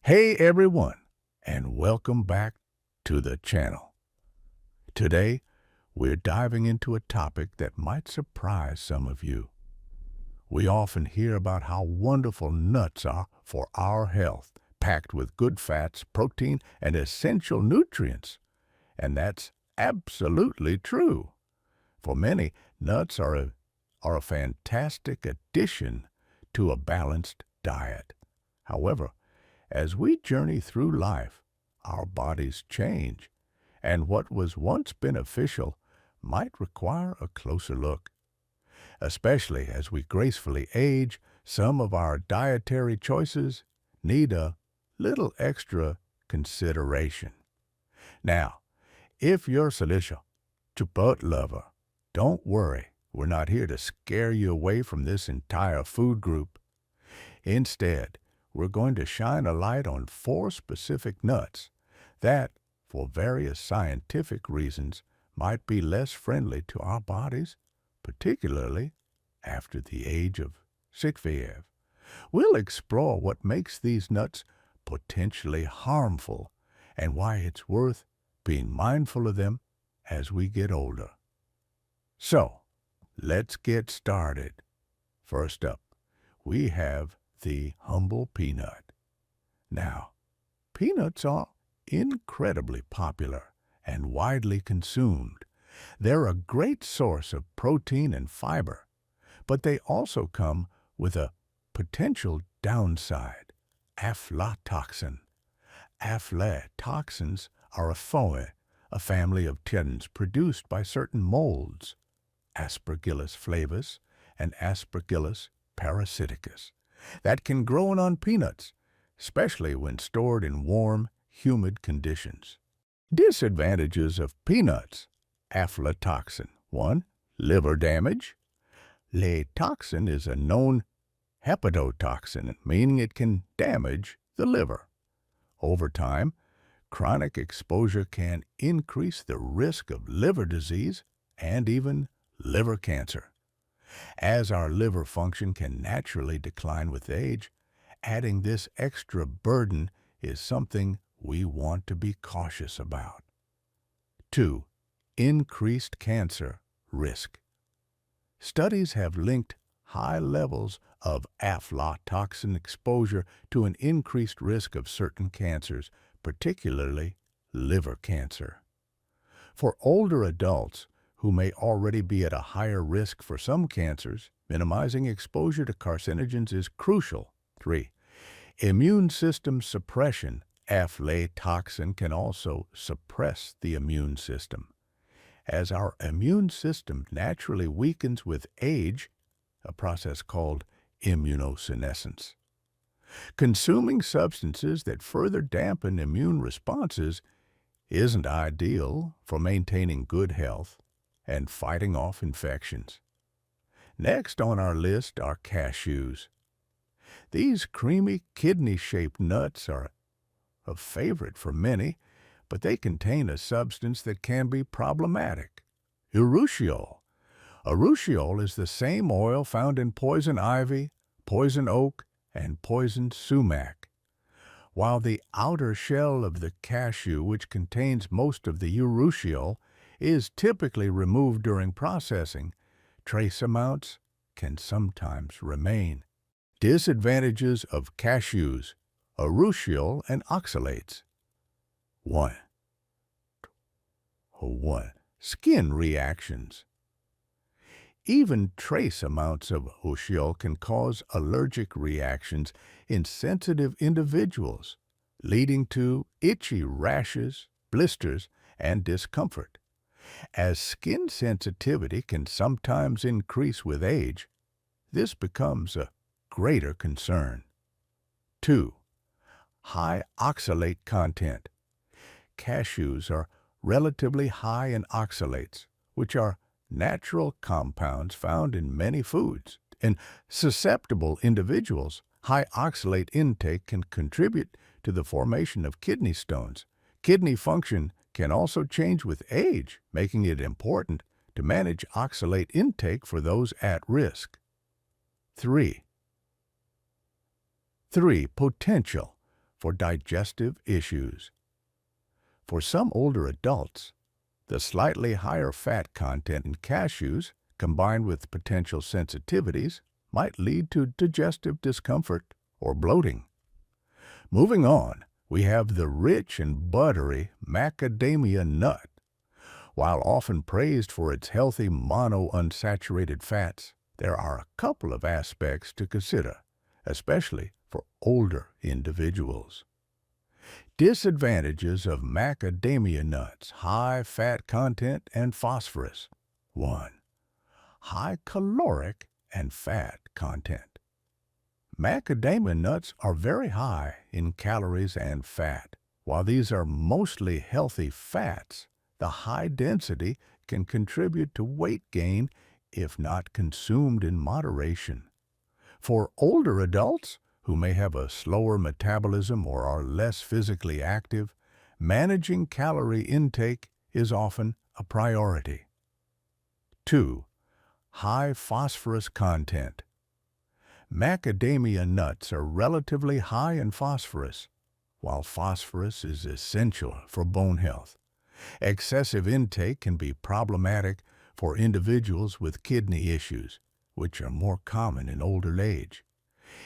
Hey everyone, and welcome back to the channel. Today, we're diving into a topic that might surprise some of you. We often hear about how wonderful nuts are for our health, packed with good fats, protein, and essential nutrients. And that's absolutely true. For many, nuts are a fantastic addition to a balanced diet. However, as we journey through life, our bodies change, and what was once beneficial might require a closer look. Especially as we gracefully age, some of our dietary choices need a little extra consideration. Now, if you're Celicia, Chipot lover, don't worry, we're not here to scare you away from this entire food group. Instead, we're going to shine a light on 4 specific nuts that, for various scientific reasons, might be less friendly to our bodies, particularly after the age of 65. We'll explore what makes these nuts potentially harmful and why it's worth being mindful of them as we get older. So, let's get started. First up, we have the humble peanut. Now, peanuts are incredibly popular and widely consumed. They're a great source of protein and fiber, but they also come with a potential downside: aflatoxin. Aflatoxins are a family of tannins produced by certain molds, Aspergillus flavus and Aspergillus parasiticus, that can grow on peanuts, especially when stored in warm, humid conditions. Disadvantages of peanuts. Aflatoxin. 1. Liver damage. Latoxin is a known hepatotoxin, meaning it can damage the liver. Over time, chronic exposure can increase the risk of liver disease and even liver cancer. As our liver function can naturally decline with age, adding this extra burden is something we want to be cautious about. 2. Increased cancer risk. Studies have linked high levels of aflatoxin exposure to an increased risk of certain cancers, particularly liver cancer. For older adults, who may already be at a higher risk for some cancers, minimizing exposure to carcinogens is crucial. 3. Immune system suppression. Aflatoxin can also suppress the immune system. As our immune system naturally weakens with age, a process called immunosenescence. Consuming substances that further dampen immune responses isn't ideal for maintaining good health and fighting off infections. Next on our list are cashews. These creamy, kidney-shaped nuts are a favorite for many, but they contain a substance that can be problematic: urushiol. Urushiol is the same oil found in poison ivy, poison oak, and poison sumac. While the outer shell of the cashew, which contains most of the urushiol, is typically removed during processing, trace amounts can sometimes remain. Disadvantages of cashews, urushiol, and oxalates. 1. Skin reactions. Even trace amounts of urushiol can cause allergic reactions in sensitive individuals, leading to itchy rashes, blisters, and discomfort. As skin sensitivity can sometimes increase with age, this becomes a greater concern. 2. High oxalate content. Cashews are relatively high in oxalates, which are natural compounds found in many foods. In susceptible individuals, high oxalate intake can contribute to the formation of kidney stones. Kidney function can also change with age, making it important to manage oxalate intake for those at risk. 3. Potential for digestive issues. For some older adults, the slightly higher fat content in cashews, combined with potential sensitivities, might lead to digestive discomfort or bloating. Moving on, we have the rich and buttery macadamia nut. While often praised for its healthy monounsaturated fats, there are a couple of aspects to consider, especially for older individuals. Disadvantages of macadamia nuts: high fat content and phosphorus. 1. High caloric and fat content. Macadamia nuts are very high in calories and fat. While these are mostly healthy fats, the high density can contribute to weight gain if not consumed in moderation. For older adults who may have a slower metabolism or are less physically active, managing calorie intake is often a priority. 2. High phosphorus content. Macadamia nuts are relatively high in phosphorus. While phosphorus is essential for bone health, excessive intake can be problematic for individuals with kidney issues, which are more common in older age.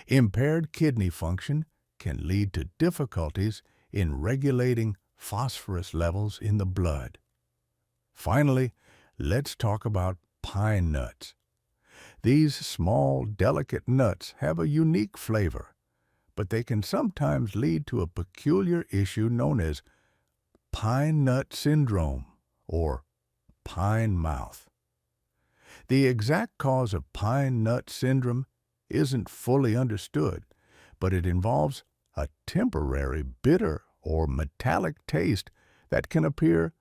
Impaired kidney function can lead to difficulties in regulating phosphorus levels in the blood. Finally, let's talk about pine nuts. These small, delicate nuts have a unique flavor, but they can sometimes lead to a peculiar issue known as pine nut syndrome or pine mouth. The exact cause of pine nut syndrome isn't fully understood, but it involves a temporary bitter or metallic taste that can appear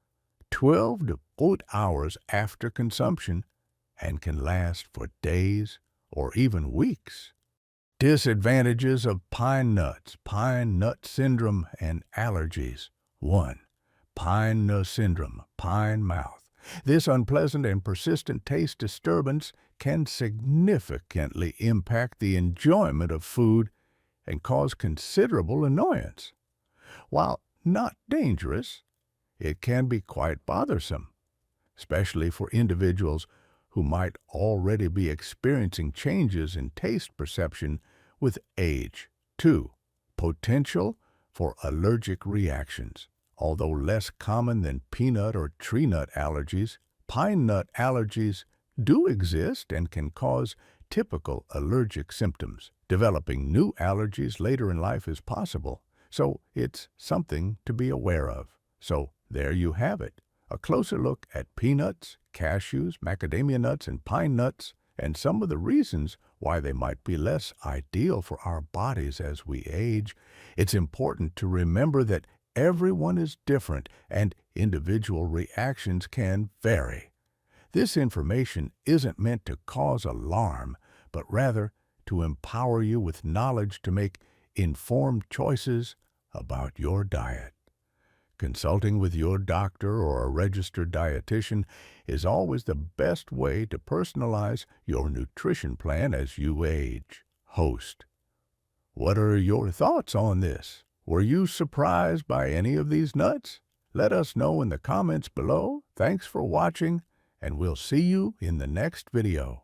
12 to 8 hours after consumption and can last for days or even weeks. Disadvantages of pine nuts, pine nut syndrome, and allergies. 1. Pine nut syndrome, pine mouth. This unpleasant and persistent taste disturbance can significantly impact the enjoyment of food and cause considerable annoyance. While not dangerous, it can be quite bothersome, especially for individuals who might already be experiencing changes in taste perception with age. 2. Potential for allergic reactions. Although less common than peanut or tree nut allergies, pine nut allergies do exist and can cause typical allergic symptoms. Developing new allergies later in life is possible, so it's something to be aware of. So there you have it, a closer look at peanuts, cashews, macadamia nuts, and pine nuts, and some of the reasons why they might be less ideal for our bodies as we age. It's important to remember that everyone is different and individual reactions can vary. This information isn't meant to cause alarm, but rather to empower you with knowledge to make informed choices about your diet. Consulting with your doctor or a registered dietitian is always the best way to personalize your nutrition plan as you age. Host: what are your thoughts on this? Were you surprised by any of these nuts? Let us know in the comments below. Thanks for watching, and we'll see you in the next video.